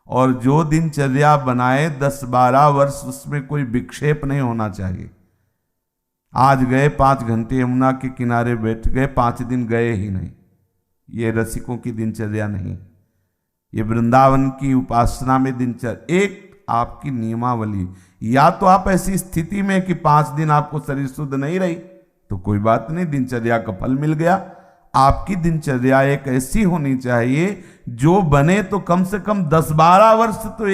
और जो दिनचर्या बनाए 10-12 वर्ष उसमें कोई विक्षेप नहीं होना चाहिए। आज गए 5 घंटे यमुना के किनारे बैठ गए, 5 दिन गए ही नहीं, ये रसिकों की दिनचर्या नहीं। ये वृंदावन की उपासना में दिनचर्या एक आपकी नियमावली। या तो आप ऐसी स्थिति में कि 5 दिन आपको शरीर शुद्ध नहीं रही तो कोई बात नहीं, दिनचर्या का फल मिल गया। आपकी दिनचर्या एक ऐसी होनी चाहिए जो बने तो कम से कम 10-12 वर्ष तो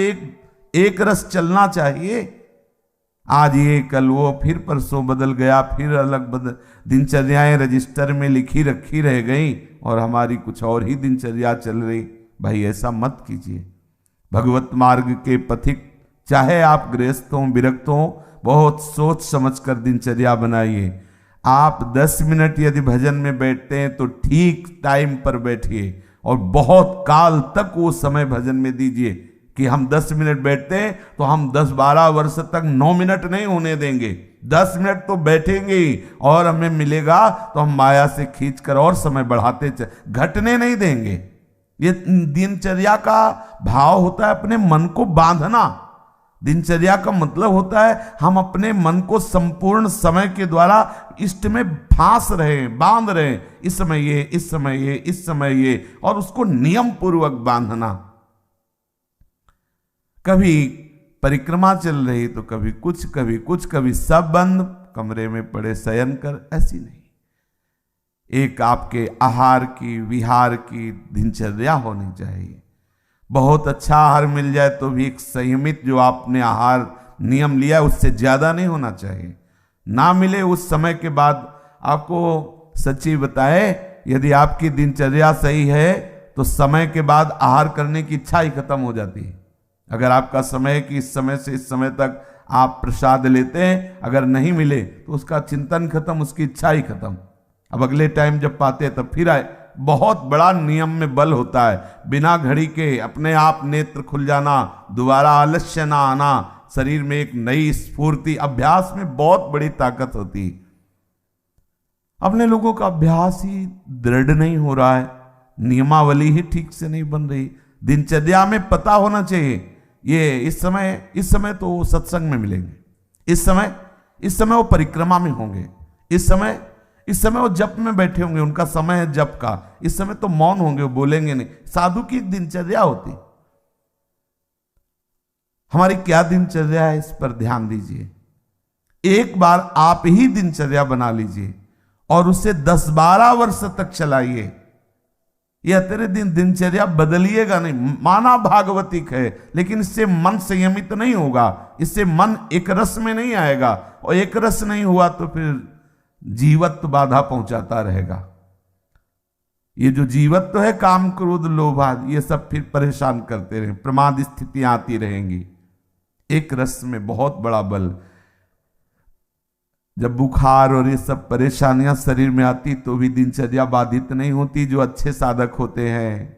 एक रस चलना चाहिए। आज ये कल वो, फिर परसों बदल गया, फिर अलग बदल दिनचर्याएं रजिस्टर में लिखी रखी रह गई और हमारी कुछ और ही दिनचर्या चल रही। भाई ऐसा मत कीजिए। भगवत मार्ग के पथिक, चाहे आप गृहस्थ हों विरक्त हों, बहुत सोच समझ कर दिनचर्या बनाइए। आप 10 मिनट यदि भजन में बैठते हैं तो ठीक टाइम पर बैठिए और बहुत काल तक वो समय भजन में दीजिए। कि हम 10 मिनट बैठते हैं तो हम 10-12 वर्ष तक 9 मिनट नहीं होने देंगे, 10 मिनट तो बैठेंगे ही, और हमें मिलेगा तो हम माया से खींचकर और समय बढ़ाते घटने नहीं देंगे। ये दिनचर्या का भाव होता है अपने मन को बांधना। दिनचर्या का मतलब होता है हम अपने मन को संपूर्ण समय के द्वारा इष्ट में फांस रहे, बांध रहे, इस समय ये, इस समय ये, इस समय ये, और उसको नियम पूर्वक बांधना। कभी परिक्रमा चल रही तो कभी कुछ, कभी कुछ, कभी सब बंद, कमरे में पड़े शयन कर, ऐसी नहीं। एक आपके आहार की, विहार की दिनचर्या होनी चाहिए। बहुत अच्छा आहार मिल जाए तो भी एक संयमित जो आपने आहार नियम लिया है उससे ज्यादा नहीं होना चाहिए। ना मिले उस समय के बाद, आपको सच्ची बताए, यदि आपकी दिनचर्या सही है तो समय के बाद आहार करने की इच्छा ही खत्म हो जाती है। अगर आपका समय कि इस समय से इस समय तक आप प्रसाद लेते हैं, अगर नहीं मिले तो उसका चिंतन खत्म, उसकी इच्छा ही खत्म। अब अगले टाइम जब पाते हैं तब फिर आए। बहुत बड़ा नियम में बल होता है। बिना घड़ी के अपने आप नेत्र खुल जाना, दोबारा आलस्य ना आना, शरीर में एक नई स्फूर्ति, अभ्यास में बहुत बड़ी ताकत होती है। अपने लोगों का अभ्यास ही दृढ़ नहीं हो रहा है, नियमावली ही ठीक से नहीं बन रही। दिनचर्या में पता होना चाहिए ये इस समय तो वो सत्संग में मिलेंगे, इस समय वो परिक्रमा में होंगे, इस समय वो जप में बैठे होंगे, उनका समय है जप का, इस समय तो मौन होंगे, वो बोलेंगे नहीं। साधु की एक दिनचर्या होती। हमारी क्या दिनचर्या है, इस पर ध्यान दीजिए। एक बार आप ही दिनचर्या बना लीजिए और उसे 10-12 वर्ष तक चलाइए। यह तेरे दिनचर्या बदलिएगा नहीं। माना भागवतिक है, लेकिन इससे मन संयमित नहीं होगा, इससे मन एक रस में नहीं आएगा, और एक रस नहीं हुआ तो फिर जीवत्व बाधा पहुंचाता रहेगा। ये जो जीवत्व है, काम क्रोध लोभ आदि, ये सब फिर परेशान करते रहे, प्रमाद स्थितियां आती रहेंगी। एक रस में बहुत बड़ा बल। जब बुखार और ये सब परेशानियां शरीर में आती तो भी दिनचर्या बाधित नहीं होती। जो अच्छे साधक होते हैं,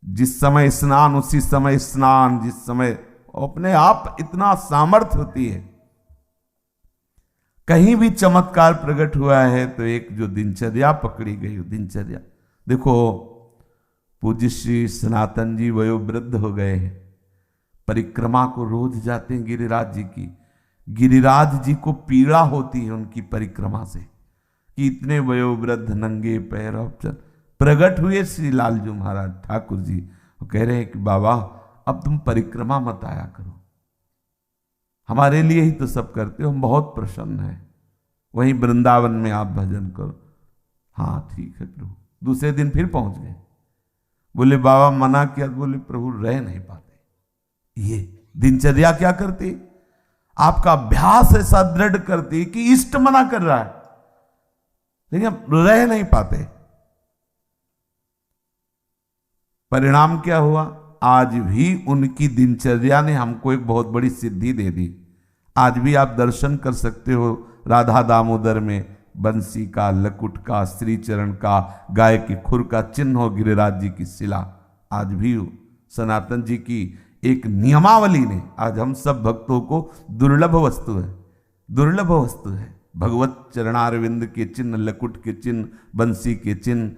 जिस समय स्नान उसी समय स्नान, जिस समय अपने आप इतना सामर्थ्य होती है। कहीं भी चमत्कार प्रकट हुआ है तो एक जो दिनचर्या पकड़ी गई, दिनचर्या देखो। पूज्य श्री सनातन जी वयोवृद्ध हो गए हैं, परिक्रमा को रोज जाते हैं गिरिराज जी की। गिरिराज जी को पीड़ा होती है उनकी परिक्रमा से कि इतने वयोवृद्ध नंगे पैर प्रकट हुए श्री लालजू महाराज ठाकुर जी। वो कह रहे हैं कि बाबा अब तुम परिक्रमा मत आया करो, हमारे लिए ही तो सब करते हो, हम बहुत प्रसन्न हैं, वहीं वृंदावन में आप भजन करो। हाँ ठीक है प्रभु। दूसरे दिन फिर पहुंच गए। बोले बाबा मना किया, बोले प्रभु रह नहीं पाते। ये दिनचर्या क्या करती, आपका अभ्यास ऐसा दृढ़ करती कि इष्ट मना कर रहा है लेकिन रह नहीं पाते। परिणाम क्या हुआ, आज भी उनकी दिनचर्या ने हमको एक बहुत बड़ी सिद्धि दे दी। आज भी आप दर्शन कर सकते हो राधा दामोदर में बंसी का, लकुट का, श्रीचरण का, गाय की खुर का चिन्ह हो, गिरिराज जी की शिला। आज भी सनातन जी की एक नियमावली ने आज हम सब भक्तों को दुर्लभ वस्तु है, दुर्लभ वस्तु है, भगवत चरणारविंद के चिन्ह, लकुट के चिन्ह, बंसी के चिन्ह,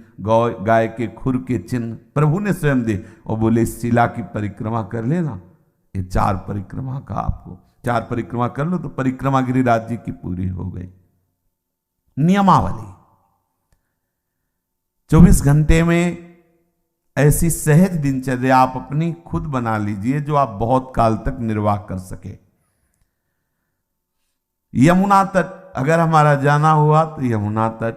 गाय के खुर के चिन्ह प्रभु ने स्वयं दे और बोले शिला की परिक्रमा कर लेना। ये 4 परिक्रमा का आपको 4 परिक्रमा कर लो तो परिक्रमा गिरिराज जी की पूरी हो गई। नियमावली 24 घंटे में ऐसी सहज दिनचर्या आप अपनी खुद बना लीजिए जो आप बहुत काल तक निर्वाह कर सके। यमुना तट अगर हमारा जाना हुआ तो यमुना तट,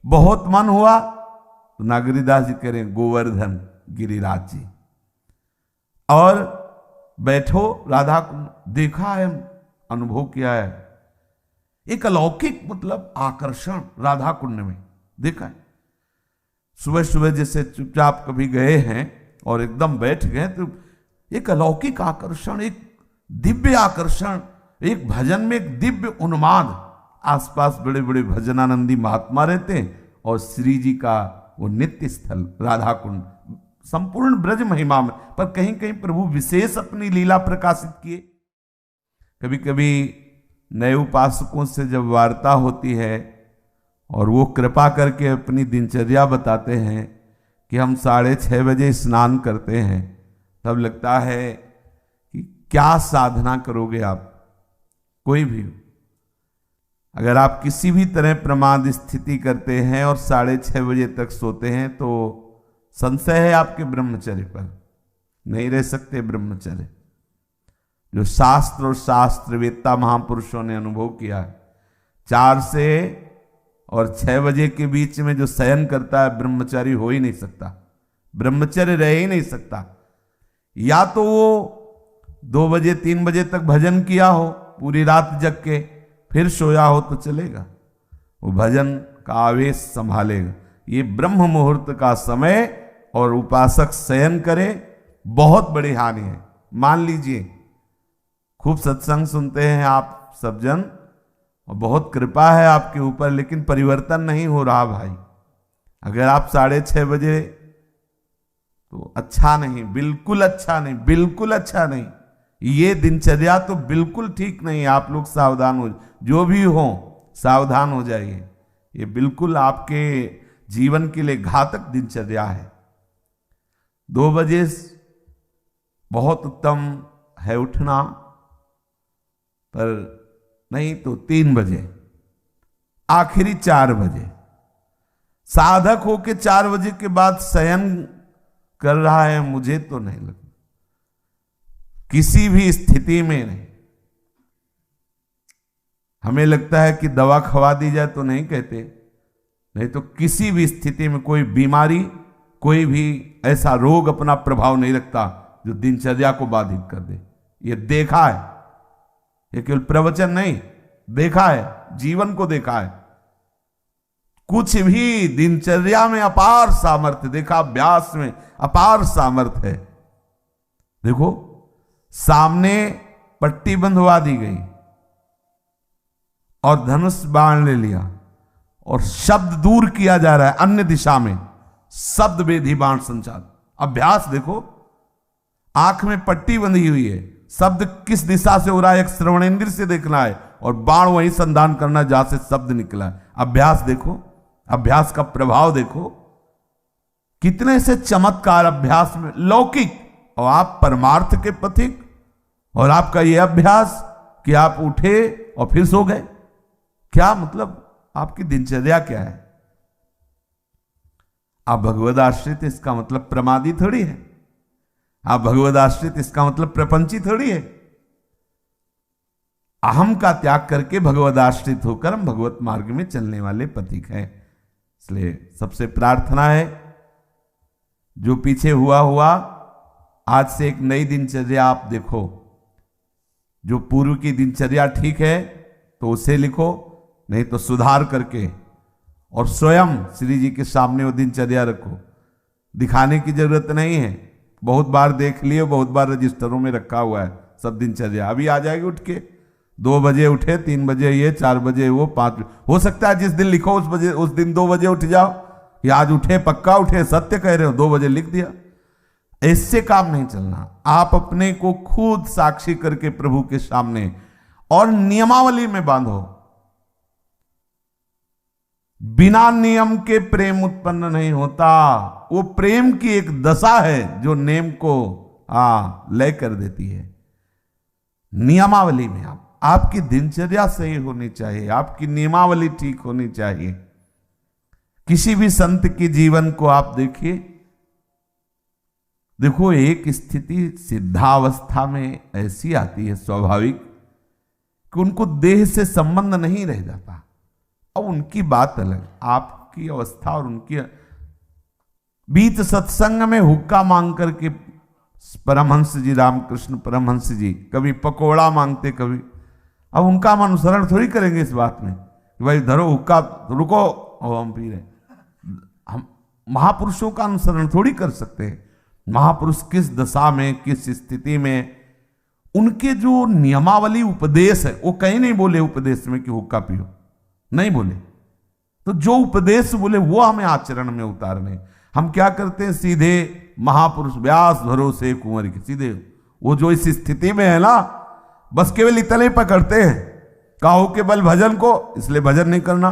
बहुत मन हुआ तो नागरीदास जी करें गोवर्धन गिरिराज जी, और बैठो राधा कुंड, देखा है, अनुभव किया है, एक अलौकिक मतलब आकर्षण राधा कुंड में देखा है। सुबह सुबह जैसे चुपचाप कभी गए हैं और एकदम बैठ गए तो एक अलौकिक आकर्षण, एक दिव्य आकर्षण, एक भजन में एक दिव्य उन्माद। आसपास बड़े बड़े भजनानंदी महात्मा रहते हैं और श्री जी का वो नित्य स्थल राधा कुंड संपूर्ण ब्रज महिमा में, पर कहीं कहीं प्रभु विशेष अपनी लीला प्रकाशित किए। कभी कभी नए उपासकों से जब वार्ता होती है और वो कृपा करके अपनी दिनचर्या बताते हैं कि हम 6:30 बजे स्नान करते हैं, तब लगता है कि क्या साधना करोगे आप। कोई भी हो, अगर आप किसी भी तरह प्रमाद स्थिति करते हैं और 6:30 बजे तक सोते हैं तो संशय है आपके ब्रह्मचर्य पर, नहीं रह सकते ब्रह्मचर्य। जो शास्त्र और शास्त्रवेत्ता महापुरुषों ने अनुभव किया है, 4 से और 6 बजे के बीच में जो शयन करता है ब्रह्मचारी हो ही नहीं सकता, ब्रह्मचर्य रह ही नहीं सकता। या तो वो 2 बजे 3 बजे तक भजन किया हो, पूरी रात जग के फिर सोया हो तो चलेगा, वो भजन का आवेश संभालेगा। ये ब्रह्म मुहूर्त का समय और उपासक शयन करे, बहुत बड़ी हानि है। मान लीजिए खूब सत्संग सुनते हैं आप सब जन और बहुत कृपा है आपके ऊपर, लेकिन परिवर्तन नहीं हो रहा भाई। अगर आप 6:30 बजे, तो अच्छा नहीं, बिल्कुल अच्छा नहीं, बिल्कुल अच्छा नहीं। ये दिनचर्या तो बिल्कुल ठीक नहीं है। आप लोग सावधान हो, जो भी हो सावधान हो जाइए। ये बिल्कुल आपके जीवन के लिए घातक दिनचर्या है। 2 बजे बहुत उत्तम है उठना, पर नहीं तो 3 बजे, आखिरी 4 बजे। साधक होके 4 बजे के बाद शयन कर रहा है, मुझे तो नहीं लगता, किसी भी स्थिति में नहीं। हमें लगता है कि दवा खवा दी जाए तो नहीं कहते, नहीं तो किसी भी स्थिति में कोई बीमारी, कोई भी ऐसा रोग अपना प्रभाव नहीं रखता जो दिनचर्या को बाधित कर दे। ये देखा है, ये केवल प्रवचन नहीं, देखा है, जीवन को देखा है। कुछ भी दिनचर्या में अपार सामर्थ्य देखा, अभ्यास में अपार सामर्थ्य है। देखो सामने पट्टी बंधवा दी गई और धनुष बाण ले लिया और शब्द दूर किया जा रहा है अन्य दिशा में, शब्द वेधी बाण संचार। अभ्यास देखो, आंख में पट्टी बंधी हुई है, शब्द किस दिशा से हो रहा है एक श्रवणेंद्र से देखना है और बाण वहीं संधान करना जहां से शब्द निकला है। अभ्यास देखो, अभ्यास का प्रभाव देखो, कितने से चमत्कार अभ्यास में लौकिक। और आप परमार्थ के पथिक, और आपका यह अभ्यास कि आप उठे और फिर सो गए। क्या मतलब, आपकी दिनचर्या क्या है? आप भगवद आश्रित, इसका मतलब प्रमादी थोड़ी है। आप भगवद आश्रित, इसका मतलब प्रपंची थोड़ी है। अहम का त्याग करके भगवद आश्रित होकर हम भगवत मार्ग में चलने वाले पथिक हैं। इसलिए सबसे प्रार्थना है, जो पीछे हुआ आज से एक नई दिनचर्या आप देखो। जो पूर्व की दिनचर्या ठीक है तो उसे लिखो, नहीं तो सुधार करके और स्वयं श्री जी के सामने वो दिनचर्या रखो। दिखाने की जरूरत नहीं है, बहुत बार देख लिए, बहुत बार रजिस्टरों में रखा हुआ है सब दिनचर्या। अभी आ जाएगी उठ के, 2 बजे उठे, 3 बजे ये, 4 बजे वो, 5 हो सकता है जिस दिन लिखो उस दिन 2 बजे उठ जाओ, या आज उठे, पक्का उठे, सत्य कह रहे हो, 2 बजे लिख दिया। इससे काम नहीं चलना। आप अपने को खुद साक्षी करके प्रभु के सामने और नियमावली में बांधो। बिना नियम के प्रेम उत्पन्न नहीं होता। वो प्रेम की एक दशा है जो नेम को लय कर देती है। नियमावली में आपकी दिनचर्या सही होनी चाहिए, आपकी नियमावली ठीक होनी चाहिए। किसी भी संत के जीवन को आप देखिए, देखो एक स्थिति सिद्धावस्था में ऐसी आती है स्वाभाविक कि उनको देह से संबंध नहीं रह जाता। अब उनकी बात अलग, आपकी अवस्था और उनकी बीच सत्संग में हुक्का मांग करके परमहंस जी, रामकृष्ण परमहंस जी कभी पकोड़ा मांगते, कभी, अब उनका हम अनुसरण थोड़ी करेंगे इस बात में कि भाई धरो हुक्का, रुको और हम पी रहे। हम महापुरुषों का अनुसरण थोड़ी कर सकते हैं। महापुरुष किस दशा में, किस स्थिति में, उनके जो नियमावली उपदेश है वो कहीं नहीं बोले उपदेश में कि हुक्का पियो, नहीं बोले। तो जो उपदेश बोले वो हमें आचरण में उतारने। हम क्या करते हैं, सीधे महापुरुष व्यास भरोसे कुंवर के, सीधे वो जो इस स्थिति में है ना, बस केवल इतने पकड़ते हैं। काहू के बल भजन को, इसलिए भजन नहीं करना,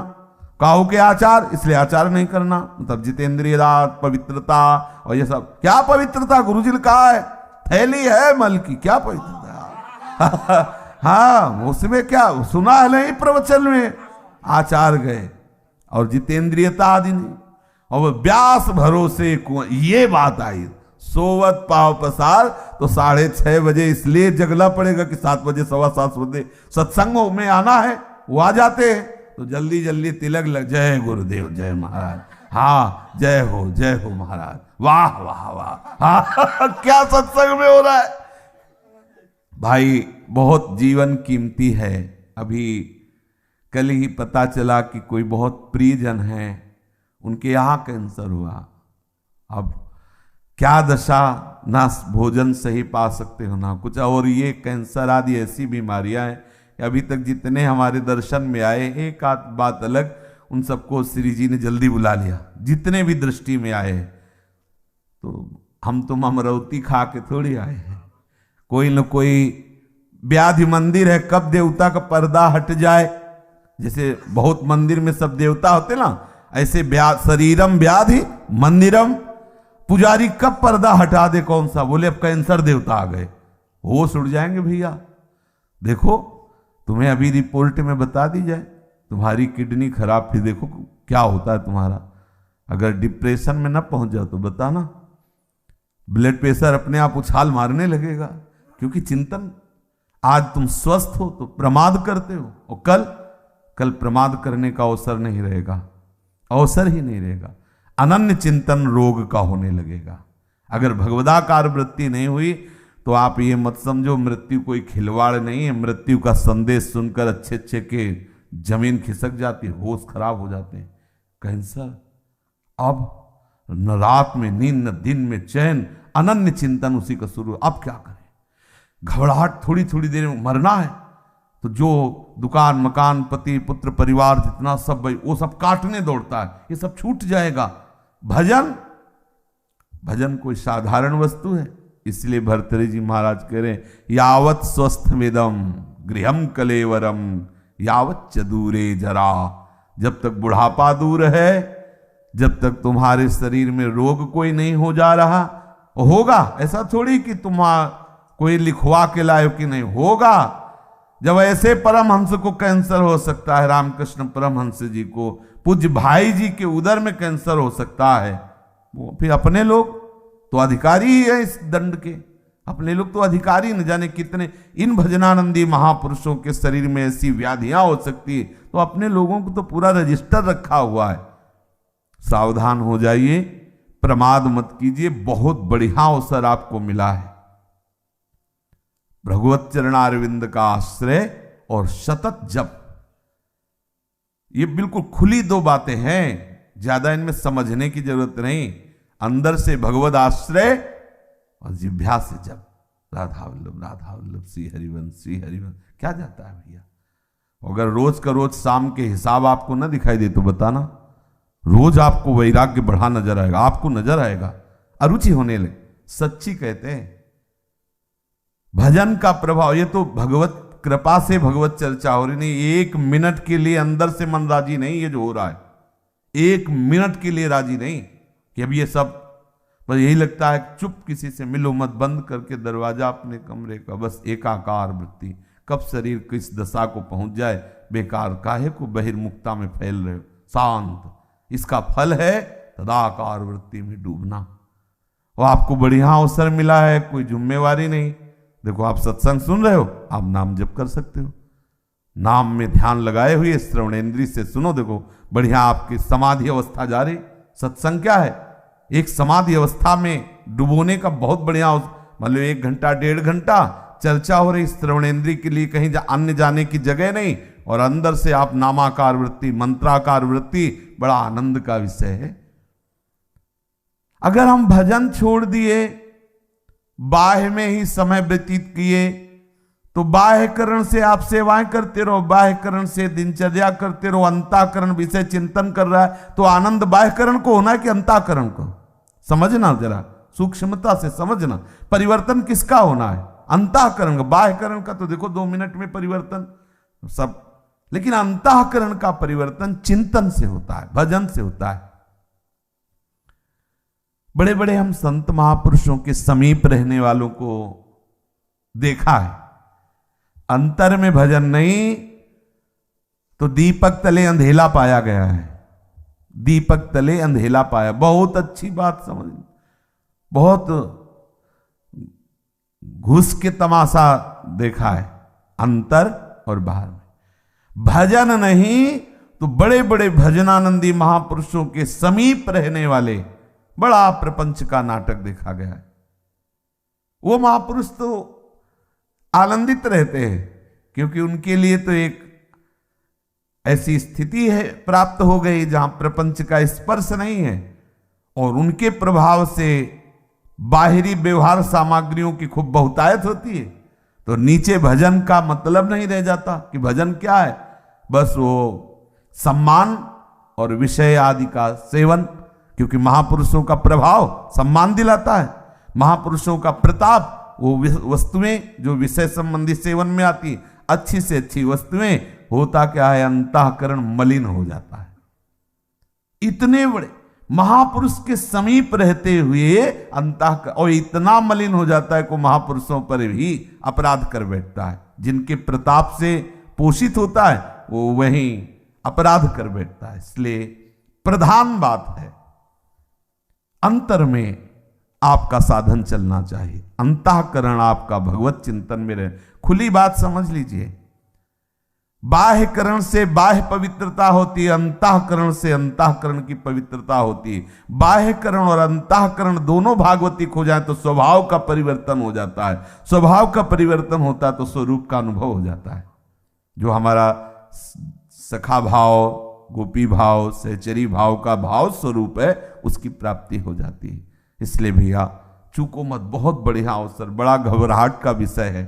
काहू के आचार, इसलिए आचार नहीं करना। मतलब जितेंद्रिय रात, पवित्रता और ये सब। क्या पवित्रता, गुरुजी ने कहा है थैली है मल की, क्या पवित्रता हाँ उसमें क्या सुना है नहीं प्रवचन में, आचार गए और जितेंद्रियता आदि नहीं। और व्यास भरोसे कुंवर, ये बात आई। सोवत पाव पसार, तो 6:30 बजे इसलिए जगला पड़ेगा कि 7 बजे 7:15 बजे सत्संगों में आना है, वो आ जाते हैं तो जल्दी जल्दी तिलक लग, जय गुरुदेव, जय महाराज, हाँ जय हो महाराज, वाह वाह वाह हाँ क्या सत्संग में हो रहा है भाई। बहुत जीवन कीमती है। अभी कल ही पता चला कि कोई बहुत प्रियजन है, उनके यहाँ कैंसर हुआ। अब क्या दशा, ना भोजन सही पा सकते हो ना कुछ, और ये कैंसर आदि ऐसी बीमारियां हैं कि अभी तक जितने हमारे दर्शन में आए, एक आध बात अलग, उन सबको श्री जी ने जल्दी बुला लिया, जितने भी दृष्टि में आए। तो हम तुम अमरौती खा के थोड़ी आए हैं, कोई न कोई व्याधि मंदिर है, कब देवता का पर्दा हट जाए। जैसे बहुत मंदिर में सब देवता होते ना, ऐसे शरीरम व्याधि मंदिरम, पुजारी कब पर्दा हटा दे, कौन सा, बोले अब कैंसर देवता आ गए, होश उड़ जाएंगे भैया। देखो तुम्हें अभी रिपोर्ट में बता दी जाए तुम्हारी किडनी खराब, फिर देखो क्या होता है तुम्हारा। अगर डिप्रेशन में ना पहुंच जाओ तो बताना, ब्लड प्रेशर अपने आप उछाल मारने लगेगा। क्योंकि चिंतन, आज तुम स्वस्थ हो तो प्रमाद करते हो, और कल प्रमाद करने का अवसर नहीं रहेगा, अवसर ही नहीं रहेगा। अनन्य चिंतन रोग का होने लगेगा। अगर भगवदाकार वृत्ति नहीं हुई तो आप ये मत समझो मृत्यु कोई खिलवाड़ नहीं है। मृत्यु का संदेश सुनकर अच्छे के जमीन खिसक जाती है, होश खराब हो जाते हैं। कैंसर, अब न रात में नींद न दिन में चैन, अनन्य चिंतन उसी का शुरू। अब क्या करें, घबराहट, थोड़ी थोड़ी देर में मरना है तो जो दुकान मकान पति पुत्र परिवार जितना सब भाई वो सब काटने दौड़ता है, ये सब छूट जाएगा। भजन कोई साधारण वस्तु है। इसलिए भर्तृहरि जी महाराज कह रहे हैं, यावत स्वस्थ वेदम गृहम कलेवरम यावत च दूरे जरा। जब तक बुढ़ापा दूर है, जब तक तुम्हारे शरीर में रोग कोई नहीं हो जा रहा, होगा ऐसा थोड़ी कि तुम कोई लिखवा के लाओ कि नहीं होगा। जब ऐसे परमहंस को कैंसर हो सकता है, रामकृष्ण परमहंस जी को, पूज्य भाई जी के उदर में कैंसर हो सकता है, वो फिर अपने लोग तो अधिकारी ही है इस दंड के। अपने लोग तो अधिकारी, न जाने कितने इन भजनानंदी महापुरुषों के शरीर में ऐसी व्याधियां हो सकती है, तो अपने लोगों को तो पूरा रजिस्टर रखा हुआ है। सावधान हो जाइए, प्रमाद मत कीजिए। बहुत बढ़िया अवसर आपको मिला है। भगवत चरणारविंद का आश्रय और सतत जप, ये बिल्कुल खुली दो बातें हैं, ज्यादा इनमें समझने की जरूरत नहीं। अंदर से भगवत आश्रय और जिह्वा से जप, राधा वल्लभ श्री हरिवंश श्री हरिवंश। क्या जाता है भैया। अगर रोज का रोज शाम के हिसाब आपको न दिखाई दे तो बताना, रोज आपको वैराग्य बढ़ा नजर आएगा, आपको नजर आएगा, अरुचि होने लगे। सच्ची कहते हैं भजन का प्रभाव, ये तो भगवत कृपा से भगवत चर्चा हो रही नहीं, 1 मिनट के लिए अंदर से मन राजी नहीं, ये जो हो रहा है एक मिनट के लिए राजी नहीं कि अब ये सब, बस यही लगता है चुप किसी से मिलो मत, बंद करके दरवाजा अपने कमरे का, बस एकाकार वृत्ति। कब शरीर किस दशा को पहुंच जाए, बेकार काहे को बहिर्मुखता में फैल रहे हो, शांत। इसका फल है तदाकार वृत्ति में डूबना। और आपको बढ़िया अवसर मिला है, कोई जिम्मेवारी नहीं। देखो आप सत्संग सुन रहे हो, आप नाम जप कर सकते हो, नाम में ध्यान लगाए हुए श्रवणेंद्री से सुनो। देखो बढ़िया आपकी समाधि अवस्था जा रही। सत्संग क्या है, एक समाधि अवस्था में डुबोने का बहुत बढ़िया, मतलब 1 घंटा 1.5 घंटा चर्चा हो रही श्रवणेंद्री के लिए, कहीं अन्य जाने की जगह नहीं, और अंदर से आप नामाकार वृत्ति, मंत्राकार वृत्ति, बड़ा आनंद का विषय है। अगर हम भजन छोड़ दिए, बाह्य में ही समय व्यतीत किए, तो बाह्यकरण से आप सेवाएं करते रहो, बाह्यकरण से दिनचर्या करते रहो, अंतःकरण विषय चिंतन कर रहा है, तो आनंद बाह्यकरण को होना है कि अंतःकरण को? समझना, जरा सूक्ष्मता से समझना। परिवर्तन किसका होना है? अंतःकरण का। बाह्यकरण का तो देखो 2 मिनट में परिवर्तन सब, लेकिन अंतःकरण का परिवर्तन चिंतन से होता है, भजन से होता है। बड़े बड़े हम संत महापुरुषों के समीप रहने वालों को देखा है, अंतर में भजन नहीं तो दीपक तले अंधेला पाया गया है, दीपक तले अंधेला पाया। बहुत अच्छी बात समझ, बहुत घुस के तमाशा देखा है अंतर और बाहर में। भजन नहीं तो बड़े बड़े भजनानंदी महापुरुषों के समीप रहने वाले बड़ा प्रपंच का नाटक देखा गया है। वो महापुरुष तो आनंदित रहते हैं, क्योंकि उनके लिए तो एक ऐसी स्थिति है प्राप्त हो गई जहां प्रपंच का स्पर्श नहीं है, और उनके प्रभाव से बाहरी व्यवहार सामग्रियों की खूब बहुतायत होती है। तो नीचे भजन का मतलब नहीं रह जाता कि भजन क्या है, बस वो सम्मान और विषय आदि का सेवन, क्योंकि महापुरुषों का प्रभाव सम्मान दिलाता है, महापुरुषों का प्रताप, वो वस्तुएं जो विषय संबंधी सेवन में आती, अच्छी से अच्छी वस्तुएं, होता क्या है, अंतःकरण मलिन हो जाता है। इतने बड़े महापुरुष के समीप रहते हुए अंतःकरण और इतना मलिन हो जाता है को महापुरुषों पर भी अपराध कर बैठता है। जिनके प्रताप से पोषित होता है वो वहीं अपराध कर बैठता है। इसलिए प्रधान बात है, अंतर में आपका साधन चलना चाहिए, अंतःकरण आपका भगवत चिंतन में रहे। खुली बात समझ लीजिए, बाह्यकरण से बाह्य पवित्रता होती है, अंतःकरण से अंतःकरण की पवित्रता होती है। बाह्यकरण और अंतःकरण दोनों भागवतिक हो जाए तो स्वभाव का परिवर्तन हो जाता है, स्वभाव का परिवर्तन होता है तो स्वरूप का अनुभव हो जाता है। जो हमारा सखा भाव, गोपी भाव, सहचरी भाव का भाव स्वरूप है, उसकी प्राप्ति हो जाती है। इसलिए भैया चूको मत, बहुत बढ़िया अवसर, बड़ा घबराहट का विषय है।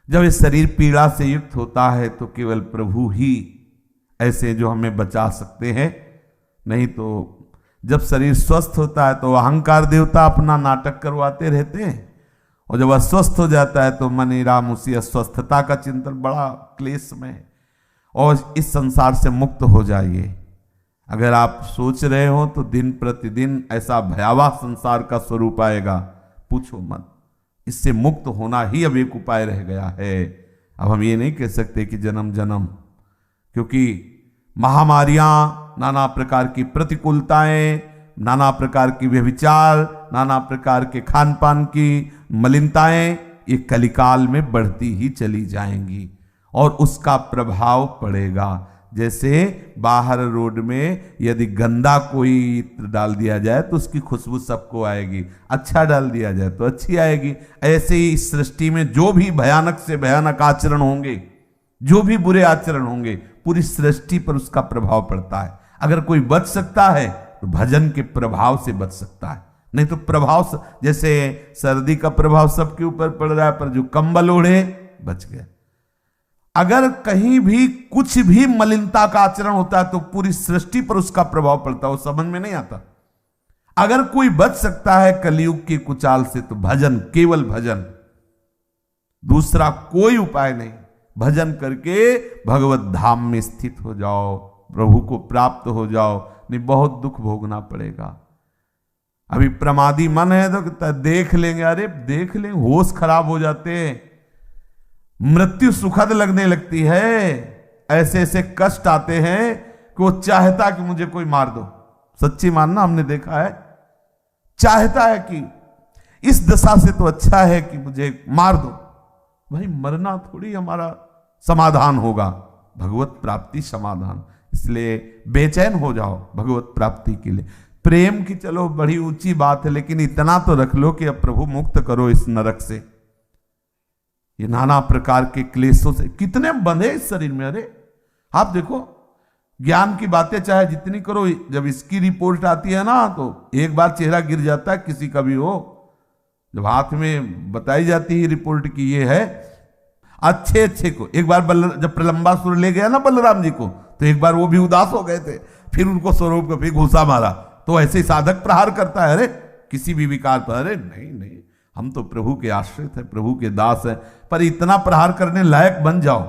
जब ये शरीर पीड़ा से युक्त होता है तो केवल प्रभु ही ऐसे जो हमें बचा सकते हैं, नहीं तो जब शरीर स्वस्थ होता है तो अहंकार देवता अपना नाटक करवाते रहते हैं, और जब अस्वस्थ हो जाता है तो मन राम उसी अस्वस्थता का चिंतन, बड़ा क्लेश में। और इस संसार से मुक्त हो जाइए। अगर आप सोच रहे हो तो दिन प्रतिदिन ऐसा भयावह संसार का स्वरूप आएगा, पूछो मत। इससे मुक्त होना ही अब एक उपाय रह गया है। अब हम ये नहीं कह सकते कि जन्म जन्म, क्योंकि महामारियां, नाना प्रकार की प्रतिकूलताएं, नाना प्रकार की व्यभिचार, नाना प्रकार के खान पान की मलिनताएं, ये कलिकाल में बढ़ती ही चली जाएंगी और उसका प्रभाव पड़ेगा। जैसे बाहर रोड में यदि गंदा कोई इत्र डाल दिया जाए तो उसकी खुशबू सबको आएगी, अच्छा डाल दिया जाए तो अच्छी आएगी। ऐसे ही इस सृष्टि में जो भी भयानक से भयानक आचरण होंगे, जो भी बुरे आचरण होंगे, पूरी सृष्टि पर उसका प्रभाव पड़ता है। अगर कोई बच सकता है तो भजन के प्रभाव से बच सकता है, नहीं तो प्रभाव, जैसे सर्दी का प्रभाव सबके ऊपर पड़ रहा है, पर जो कंबल ओढ़े बच गया। अगर कहीं भी कुछ भी मलिनता का आचरण होता है तो पूरी सृष्टि पर उसका प्रभाव पड़ता है, वो समझ में नहीं आता। अगर कोई बच सकता है कलयुग की कुचाल से तो भजन, केवल भजन, दूसरा कोई उपाय नहीं। भजन करके भगवत धाम में स्थित हो जाओ, प्रभु को प्राप्त हो जाओ, नहीं बहुत दुख भोगना पड़ेगा। अभी प्रमादी मन है तो देख लेंगे, अरे देख लेंगे, होश खराब हो जाते हैं, मृत्यु सुखद लगने लगती है, ऐसे ऐसे कष्ट आते हैं कि वो चाहता कि मुझे कोई मार दो। सच्ची मानना, हमने देखा है, चाहता है कि इस दशा से तो अच्छा है कि मुझे मार दो। भाई मरना थोड़ी हमारा समाधान होगा, भगवत प्राप्ति समाधान। इसलिए बेचैन हो जाओ भगवत प्राप्ति के लिए। प्रेम की चलो बड़ी ऊंची बात है, लेकिन इतना तो रख लो कि अब प्रभु मुक्त करो इस नरक से, ये नाना प्रकार के क्लेशों से। कितने बंधे इस शरीर में। अरे आप देखो, ज्ञान की बातें चाहे जितनी करो, जब इसकी रिपोर्ट आती है ना तो एक बार चेहरा गिर जाता है किसी का भी हो। जब हाथ में बताई जाती है रिपोर्ट की ये है, अच्छे अच्छे को एक बार जब प्रलंबासुर ले गया ना बलराम जी को, तो एक बार वो भी उदास हो गए थे, फिर उनको स्वरूप को फिर घूसा मारा। तो ऐसे ही साधक प्रहार करता है, अरे किसी भी विकार पर, अरे नहीं नहीं, हम तो प्रभु के आश्रित है, प्रभु के दास है। पर इतना प्रहार करने लायक बन जाओ,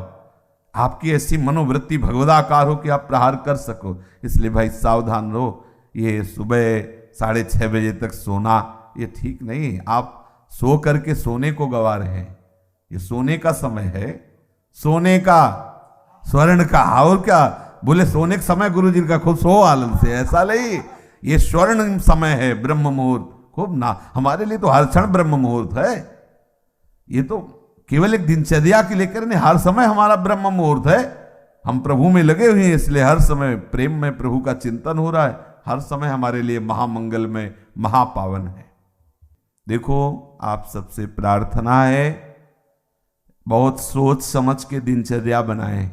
आपकी ऐसी मनोवृत्ति भगवदाकार हो कि आप प्रहार कर सको। इसलिए भाई सावधान रहो। ये सुबह 6:30 बजे तक सोना ये ठीक नहीं। आप सो करके सोने को गवा रहे हैं। ये सोने का समय है, सोने का, स्वर्ण का। और क्या बोले, सोने का समय गुरु जी का, खूब सो आनंद से, ऐसा नहीं। ये स्वर्ण समय है, ब्रह्म मुहूर्त, खूब ना। हमारे लिए तो हर क्षण ब्रह्म मुहूर्त है। ये तो केवल एक दिनचर्या के लेकर नहीं, हर समय हमारा ब्रह्म मुहूर्त है। हम प्रभु में लगे हुए हैं, इसलिए हर समय प्रेम में प्रभु का चिंतन हो रहा है। हर समय हमारे लिए महामंगल में महापावन है। देखो, आप सबसे प्रार्थना है, बहुत सोच समझ के दिनचर्या बनाएं।